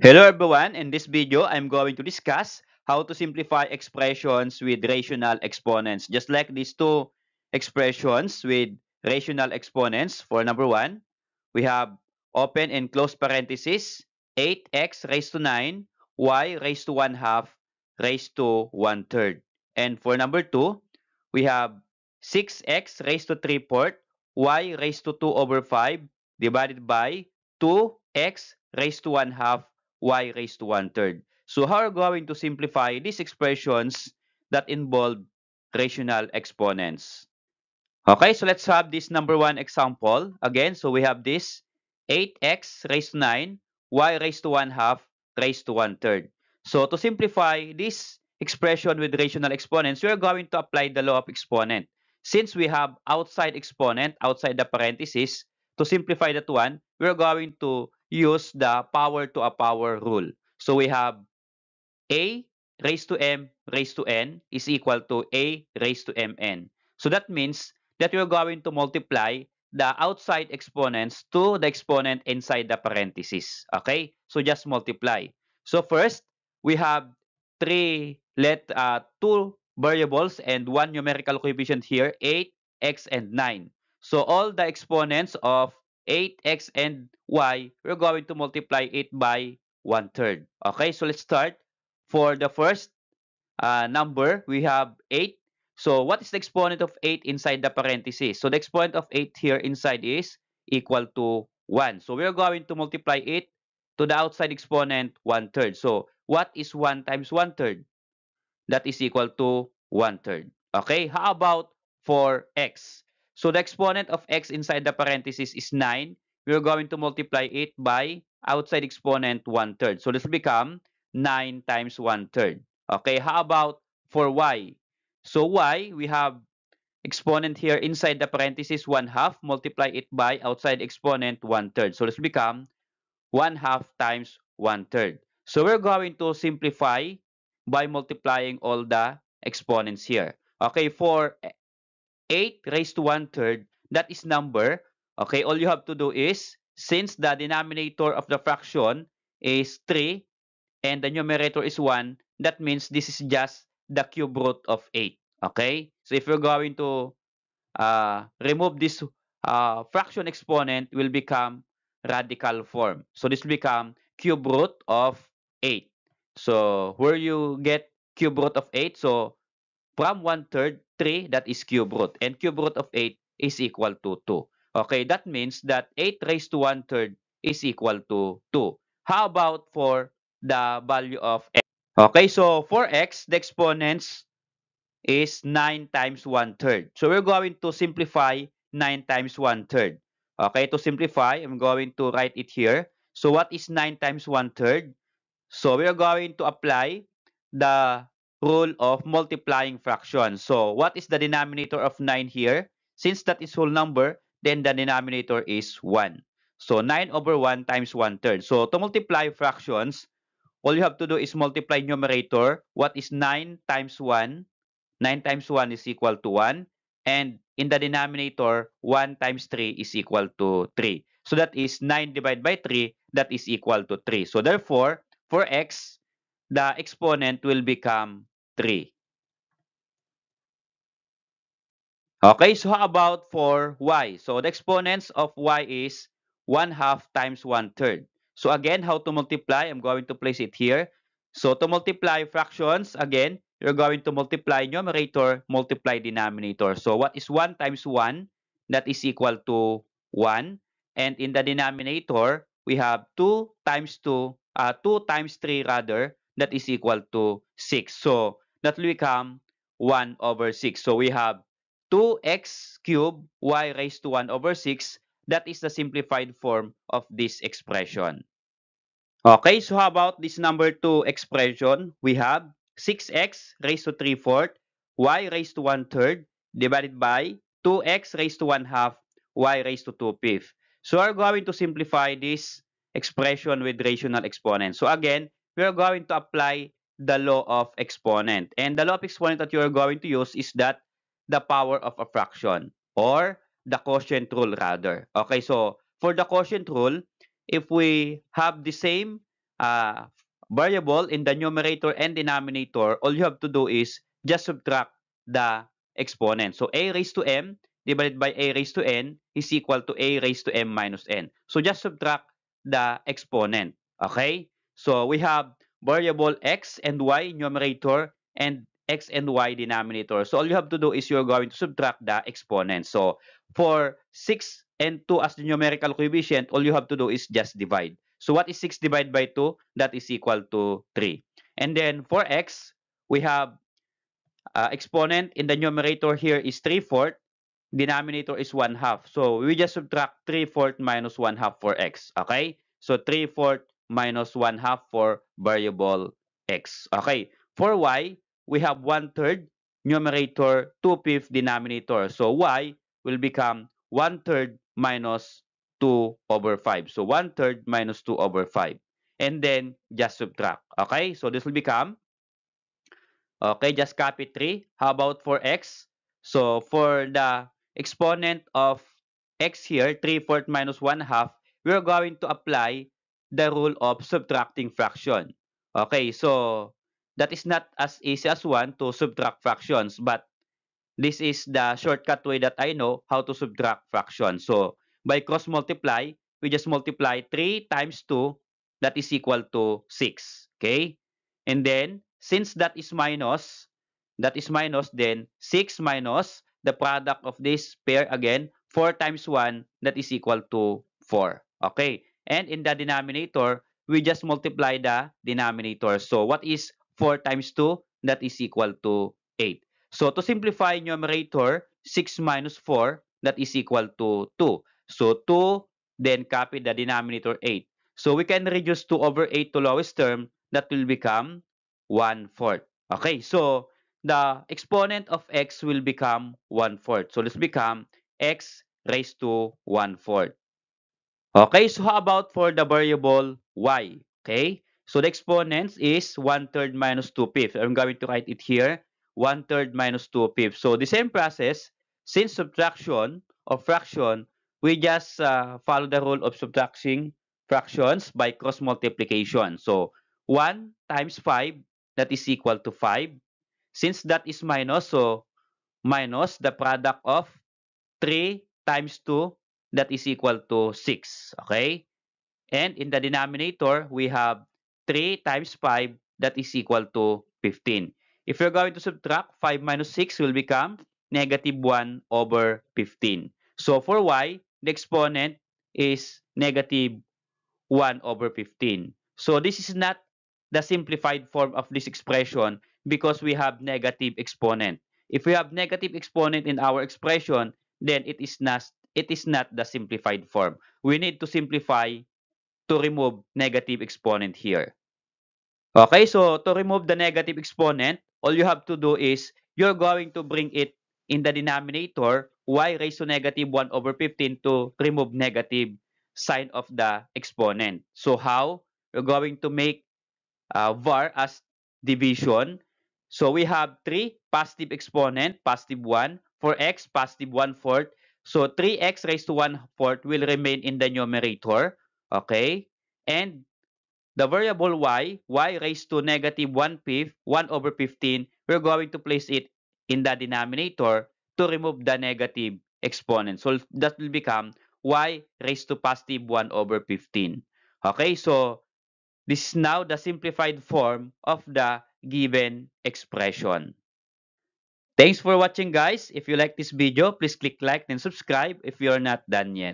Hello everyone, in this video I'm going to discuss how to simplify expressions with rational exponents. Just like these two expressions with rational exponents. For number one, we have open and close parenthesis 8x raised to 9 y raised to 1 half raised to 1 third. And for number two, we have 6x raised to 3 fourth y raised to 2 over 5 divided by 2x raised to 1 half y raised to 1 third. So how are we going to simplify these expressions that involve rational exponents? Okay, so let's have this number one example. Again, so we have this 8x raised to 9, y raised to 1 half raised to 1 third. So to simplify this expression with rational exponents, we are going to apply the law of exponent. Since we have outside exponent, outside the parenthesis, to simplify that one, we are going to use the power to a power rule. So we have a raised to m raised to n is equal to a raised to mn. So that means that we're going to multiply the outside exponents to the exponent inside the parenthesis. Okay? So just multiply. So first, we have two variables and one numerical coefficient here, 8, x, and 9. So all the exponents of 8, x, and y, we're going to multiply it by 1/3. Okay? So let's start. For the first number, we have 8. So what is the exponent of 8 inside the parenthesis? So the exponent of 8 here inside is equal to 1. So we are going to multiply it to the outside exponent 1/3. So what is 1 times 1/3? That is equal to 1/3. Okay, how about for x? So the exponent of x inside the parenthesis is 9. We are going to multiply it by outside exponent 1/3. So this will become 9 times 1/3. Okay, how about for y? So y, we have exponent here inside the parenthesis 1 half, multiply it by outside exponent 1/3. So this will become 1 half times 1/3. So we're going to simplify by multiplying all the exponents here. Okay, for 8 raised to 1/3, that is number. Okay, all you have to do is, since the denominator of the fraction is 3 and the numerator is 1, that means this is just the cube root of 8. Okay, so if you're going to remove this fraction exponent, will become radical form. So this will become cube root of 8. So where you get cube root of 8? So from 1/3, 3, that is cube root. And cube root of 8 is equal to 2. Okay, that means that 8 raised to 1/3 is equal to 2. How about for the value of x? Okay, so for x, the exponents is 9 times 1/3. So we're going to simplify 9 times 1/3. Okay, to simplify, I'm going to write it here. So what is 9 times 1/3? So we are going to apply the rule of multiplying fractions. So what is the denominator of 9 here? Since that is whole number, then the denominator is 1. So 9 over 1 times 1/3. So to multiply fractions, all you have to do is multiply numerator. What is 9 times 1? 9 times 1 is equal to 1. And in the denominator, 1 times 3 is equal to 3. So that is 9 divided by 3, that is equal to 3. So therefore, for x, the exponent will become 3. Okay, so how about for y? So the exponents of y is 1 half times 1/3. So again, how to multiply? I'm going to place it here. So to multiply fractions, again, you're going to multiply numerator, multiply denominator. So what is 1 times 1? That is equal to 1. And in the denominator, we have 2 times 2, 2 times 3 rather, that is equal to 6. So that will become 1 over 6. So we have 2x cubed y raised to 1 over 6. That is the simplified form of this expression. Okay, so how about this number 2 expression? We have 6x raised to 3 fourth, y raised to 1/3 divided by 2x raised to 1 half, y raised to 2 fifth. So we're going to simplify this expression with rational exponents. So again, we're going to apply the law of exponent. And the law of exponent that you're going to use is that the power of a fraction or the quotient rule rather. Okay, so for the quotient rule, if we have the same variable in the numerator and denominator, all you have to do is just subtract the exponent. So a raised to m divided by a raised to n is equal to a raised to m minus n. So just subtract the exponent. Okay? So we have variable x and y numerator and x and y denominator. So all you have to do is you're going to subtract the exponent. So for 6 and 2 as the numerical coefficient, all you have to do is just divide. So what is 6 divided by 2? That is equal to 3. And then for x, we have exponent in the numerator here is 3/4. Denominator is 1/2. So we just subtract 3/4 minus 1/2 for x. Okay? So 3/4 minus 1/2 for variable x. Okay? For y, we have 1/3 numerator, 2/5 denominator. So y will become 1/3 minus 2 over 5. So 1/3 minus 2 over 5. And then just subtract. Okay? So this will become, okay, just copy 3. How about for x? So for the exponent of x here, 3/4 minus 1/2, we're going to apply the rule of subtracting fraction. Okay, so that is not as easy as one to subtract fractions, but this is the shortcut way that I know how to subtract fractions. So by cross multiply, we just multiply 3 times 2, that is equal to 6. Okay? And then, since that is minus, then 6 minus the product of this pair again, 4 times 1, that is equal to 4. Okay? And in the denominator, we just multiply the denominator. So what is 4 times 2? That is equal to 8. So to simplify numerator, 6 minus 4, that is equal to 2. So 2, then copy the denominator 8. So we can reduce 2 over 8 to lowest term. That will become 1/4. Okay, so the exponent of x will become 1/4. So let's become x raised to 1/4. Okay, so how about for the variable y? Okay, so the exponents is 1/3 minus 2/5. I'm going to write it here, 1/3 minus 2/5. So the same process, since subtraction of fraction, we just follow the rule of subtracting fractions by cross multiplication. So 1 times 5, that is equal to 5. Since that is minus, so minus the product of 3 times 2, that is equal to 6. Okay? And in the denominator, we have 3 times 5, that is equal to 15. If you're going to subtract, 5 minus 6 will become negative 1 over 15. So for y, the exponent is negative 1 over 15. So this is not the simplified form of this expression because we have negative exponent. If we have negative exponent in our expression, then it is not the simplified form. We need to simplify to remove negative exponent here. Okay, so to remove the negative exponent, all you have to do is you're going to bring it in the denominator, y raised to negative 1 over 15 to remove negative sign of the exponent. So how? We're going to make var as division. So we have 3 positive exponent, positive 1. For x, positive 1/4. So 3x raised to 1/4 will remain in the numerator. Okay? And the variable y raised to negative 1/5, 1 over 15, we're going to place it in the denominator to remove the negative exponent. So that will become y raised to positive 1 over 15. Okay, so this is now the simplified form of the given expression. Thanks for watching, guys. If you like this video, please click like and subscribe if you're not done yet.